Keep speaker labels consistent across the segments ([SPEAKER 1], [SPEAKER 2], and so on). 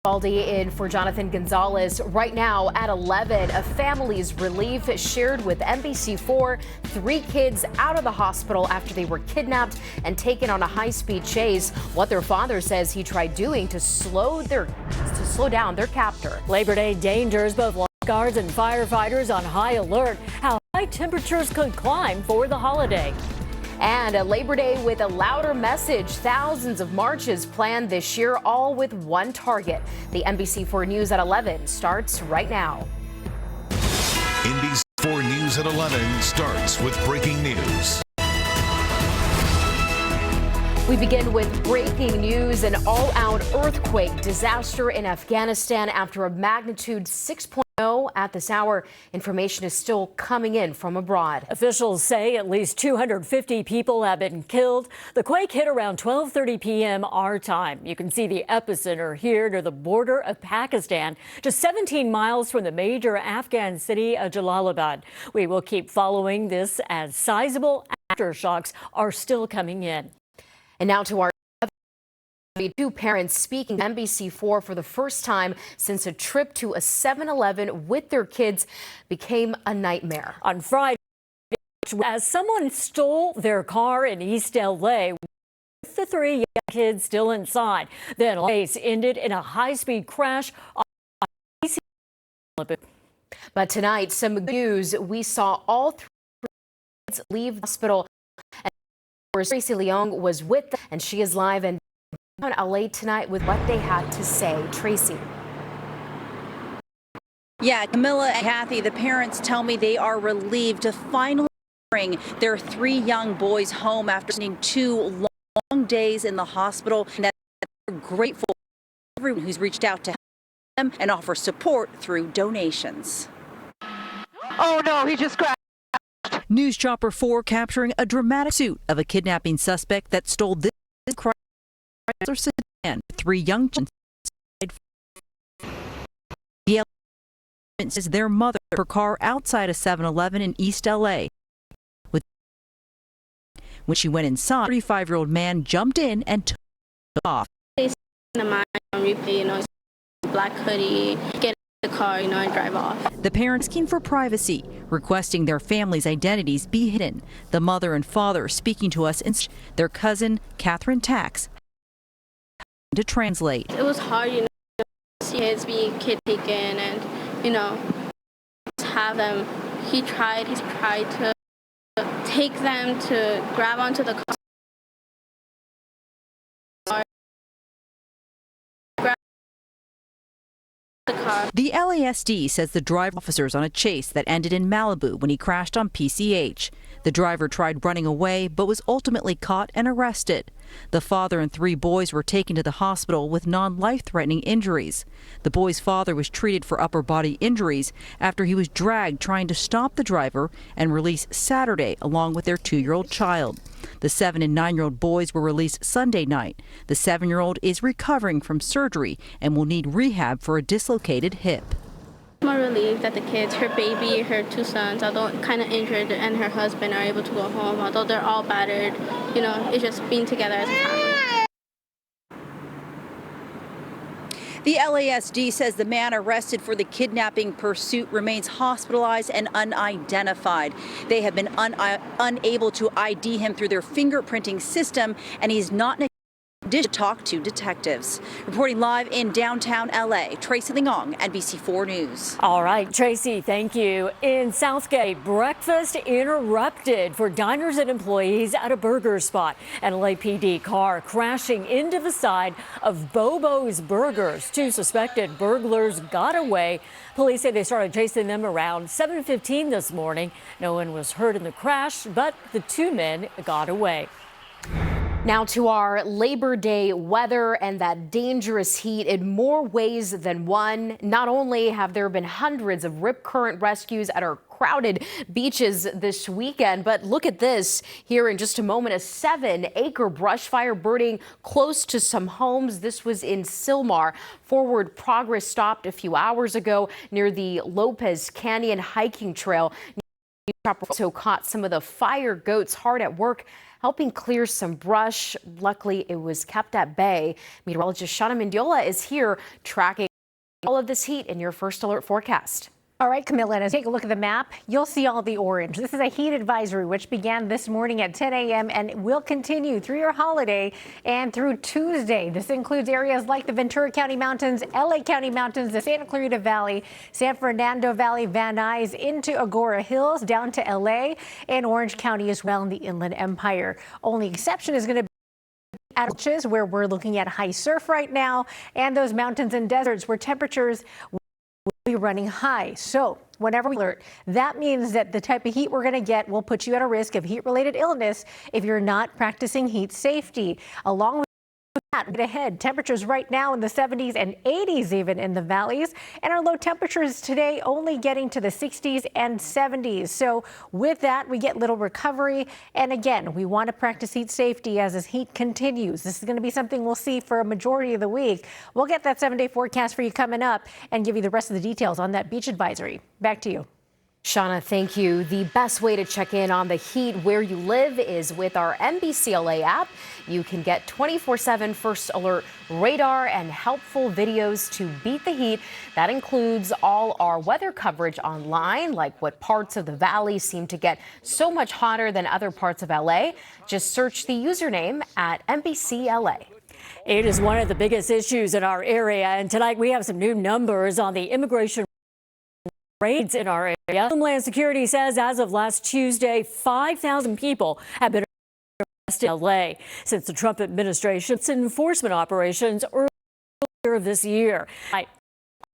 [SPEAKER 1] Baldi in for Jonathan Gonzalez. Right now at 11, a family's relief shared with NBC4. 3 kids out of the hospital after they were kidnapped and taken on a high-speed chase. What their father says he tried doing to slow down their captor.
[SPEAKER 2] Labor Day dangers, both lifeguards and firefighters on high alert. How high temperatures could climb for the holiday.
[SPEAKER 1] And a Labor Day with a louder message. Thousands of marches planned this year, all with one target. The NBC4 News at 11 starts right now.
[SPEAKER 3] NBC4 News at 11 starts with breaking news.
[SPEAKER 1] We begin with breaking news. An all-out earthquake disaster in Afghanistan after a magnitude 6.0 at this hour. Information is still coming in from abroad.
[SPEAKER 2] Officials say at least 250 people have been killed. The quake hit around 12:30 p.m. our time. You can see the epicenter here near the border of Pakistan, just 17 miles from the major Afghan city of Jalalabad. We will keep following this as sizable aftershocks are still coming in.
[SPEAKER 1] And now to our 2 parents speaking to NBC4 for the first time since a trip to a 7-Eleven with their kids became a nightmare.
[SPEAKER 2] On Friday, as someone stole their car in East LA with the 3 young kids still inside. Then the case ended in a high-speed crash on
[SPEAKER 1] But tonight, some news. We saw all 3 kids leave the hospital. Tracy Leong was with them, and she is live in LA tonight with what they had to say. Tracy.
[SPEAKER 4] Yeah, Camilla and Kathy, the parents tell me they are relieved to finally bring their 3 young boys home after spending 2 long days in the hospital. And that they're grateful to everyone who's reached out to help them and offer support through donations.
[SPEAKER 5] Oh no, he just crashed.
[SPEAKER 4] News Chopper 4 capturing a dramatic pursuit of a kidnapping suspect that stole this Chrysler sedan. 3 young children. The LA says their mother took her car outside a 7-Eleven in East LA. When she went inside, a 35-year-old man jumped in and took off.
[SPEAKER 6] Black hoodie, get in the car, and drive off.
[SPEAKER 4] The parents asking for privacy, requesting their family's identities be hidden. The mother and father speaking to us, and their cousin, Catherine Tax, to translate.
[SPEAKER 6] It was hard, to see kids being taken and, have them. He tried to take them to grab onto the car.
[SPEAKER 4] The LASD says the driver officers on a chase that ended in Malibu when he crashed on PCH. The driver tried running away but was ultimately caught and arrested. The father and 3 boys were taken to the hospital with non-life-threatening injuries. The boy's father was treated for upper body injuries after he was dragged trying to stop the driver and released Saturday along with their 2-year-old child. The 7- and 9-year-old boys were released Sunday night. The 7-year-old is recovering from surgery and will need rehab for a dislocated hip.
[SPEAKER 6] I'm more relieved that the kids, her baby, her 2 sons, although kind of injured, and her husband are able to go home. Although they're all battered, it's just being together as a family.
[SPEAKER 4] The LASD says the man arrested for the kidnapping pursuit remains hospitalized and unidentified. They have been unable to ID him through their fingerprinting system, and he's not in a condition to talk to detectives. Reporting live in downtown LA, Tracy Leong, NBC4 News.
[SPEAKER 2] All right, Tracy, thank you. In Southgate, breakfast interrupted for diners and employees at a burger spot. An LAPD car crashing into the side of Bobo's Burgers. 2 suspected burglars got away. Police say they started chasing them around 7:15 this morning. No one was hurt in the crash, but the 2 men got away.
[SPEAKER 1] Now to our Labor Day weather and that dangerous heat in more ways than one. Not only have there been hundreds of rip current rescues at our crowded beaches this weekend, but look at this here in just a moment. A 7-acre brush fire burning close to some homes. This was in Sylmar. Forward progress stopped a few hours ago near the Lopez Canyon hiking trail. Also caught some of the fire goats hard at work, helping clear some brush. Luckily, it was kept at bay. Meteorologist Shauna Mendiola is here tracking all of this heat in your first alert forecast.
[SPEAKER 7] All right, Camilla, as you take a look at the map, you'll see all the orange. This is a heat advisory, which began this morning at 10 a.m. and will continue through your holiday and through Tuesday. This includes areas like the Ventura County Mountains, LA County Mountains, the Santa Clarita Valley, San Fernando Valley, Van Nuys, into Agoura Hills, down to LA, and Orange County as well in the Inland Empire. Only exception is going to be at where we're looking at high surf right now, and those mountains and deserts where temperatures will be running high. So whenever we alert, that means that the type of heat we're going to get will put you at a risk of heat-related illness if you're not practicing heat safety. Along with that, get ahead. Temperatures right now in the 70s and 80s even in the valleys, and our low temperatures today only getting to the 60s and 70s. So with that, we get little recovery. And again, we want to practice heat safety as this heat continues. This is going to be something we'll see for a majority of the week. We'll get that 7-day forecast for you coming up and give you the rest of the details on that beach advisory. Back to you.
[SPEAKER 1] Shauna, thank you. The best way to check in on the heat where you live is with our NBCLA app. You can get 24/7 first alert radar and helpful videos to beat the heat. That includes all our weather coverage online, like what parts of the valley seem to get so much hotter than other parts of LA. Just search the username at NBCLA.
[SPEAKER 2] It is one of the biggest issues in our area, and tonight we have some new numbers on the immigration raids in our area. Homeland Security says as of last Tuesday, 5,000 people have been arrested in LA since the Trump administration's enforcement operations earlier this year.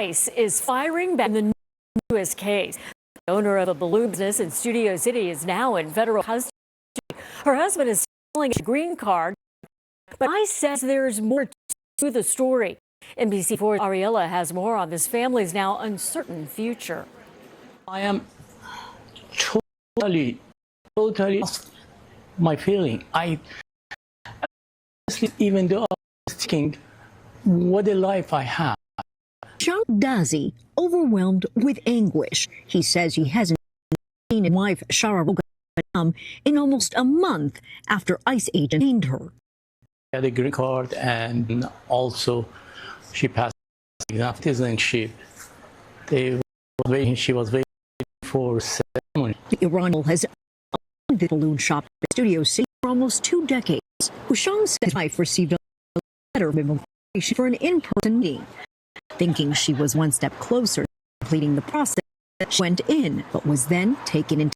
[SPEAKER 2] ICE is firing back in the newest case. The owner of a balloon business in Studio City is now in federal custody. Her husband is selling a green card, but ICE says there's more to the story. NBC4's Ariella has more on this family's now uncertain future.
[SPEAKER 8] I am totally lost my feeling. Even though I was thinking, what a life I have.
[SPEAKER 9] Sean Dazi, overwhelmed with anguish. He says he hasn't seen his wife, Shara Rogan, in almost a month after ICE agents detained her.
[SPEAKER 8] I had a green card, and also she passed exam citizenship. She was waiting for ceremony.
[SPEAKER 9] The Iran has owned the balloon shop at Studio City for almost 2 decades. Hushang said his wife received a letter of invitation for an in-person meeting. Thinking she was one step closer to completing the process, she went in, but was then taken into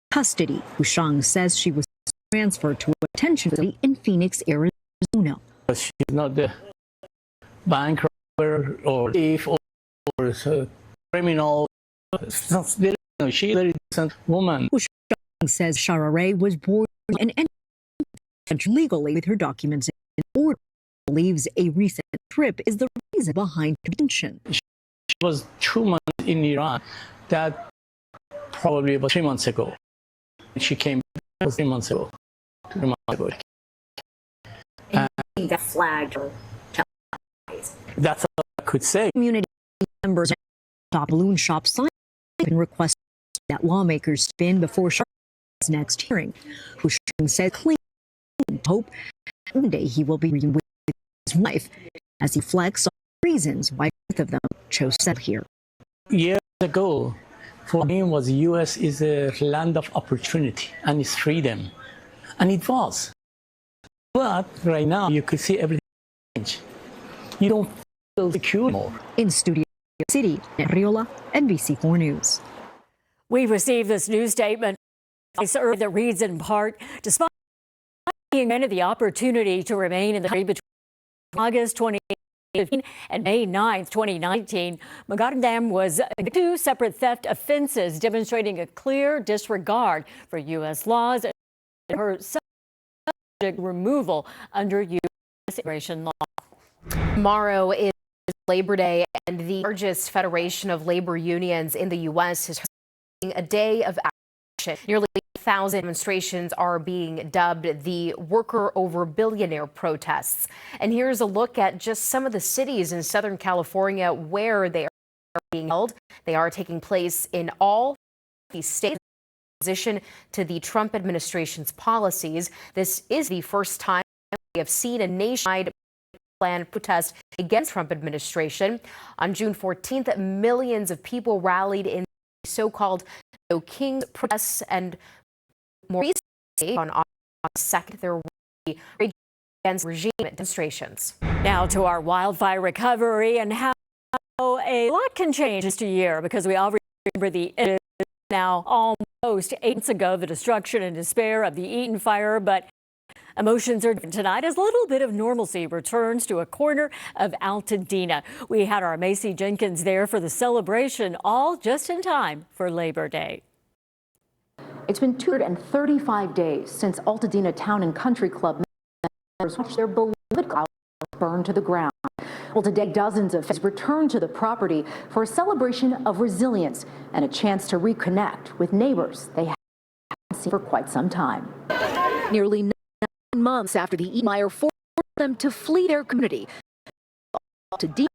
[SPEAKER 9] custody. Hushang says she was transferred to a detention facility in Phoenix, Arizona.
[SPEAKER 8] She's not the bank robber or thief or criminal. She's a very decent woman.
[SPEAKER 9] Hushang says Shara was born and entered legally with her documents in order. Believes a recent trip is the reason behind detention.
[SPEAKER 8] She was 2 months in Iran. That probably about 3 months ago. She came 3 months ago. 3 months ago.
[SPEAKER 9] And that flagged her.
[SPEAKER 8] That's all I could say.
[SPEAKER 9] Community members of the balloon shop signed and requested that lawmakers spin before Shara's next hearing. Hushang said clean hope one day he will be with his wife as he reflects on reasons why both of them chose to settle here.
[SPEAKER 8] Years ago, for me, was U.S. is a land of opportunity and its freedom, and it was. But right now, you could see everything change. You don't feel secure anymore.
[SPEAKER 9] In Studio City, Riola, NBC4 News.
[SPEAKER 2] We received this news statement that reads in part, despite being granted the opportunity to remain in the country between August 2015 and May 9, 2019, Magadam was accused of 2 separate theft offenses, demonstrating a clear disregard for U.S. laws and her subject removal under U.S. immigration law.
[SPEAKER 1] Tomorrow is Labor Day, and the largest federation of labor unions in the U.S. is hosting a day of action. Nearly 1,000 demonstrations are being dubbed the Worker Over Billionaire protests. And here's a look at just some of the cities in Southern California where they are being held. They are taking place in all 50 states. opposition to the Trump administration's policies. This is the first time we have seen a nationwide planned protest against Trump administration. On June 14th, millions of people rallied in the so-called No Kings protests, and more recently, on August 2nd, there were rage against regime demonstrations.
[SPEAKER 2] Now to our wildfire recovery and how a lot can change just a year, because we all remember the now almost 8 months ago, the destruction and despair of the Eaton fire, but emotions are different tonight as a little bit of normalcy returns to a corner of Altadena. We had our Macy Jenkins there for the celebration, all just in time for Labor Day.
[SPEAKER 10] It's been 235 days since Altadena Town and Country Club members watched their beloved house burn to the ground. Well, today, dozens of families returned to the property for a celebration of resilience and a chance to reconnect with neighbors they haven't seen for quite some time. Nearly 9 months after the Eaton fire forced them to flee their community, Altadena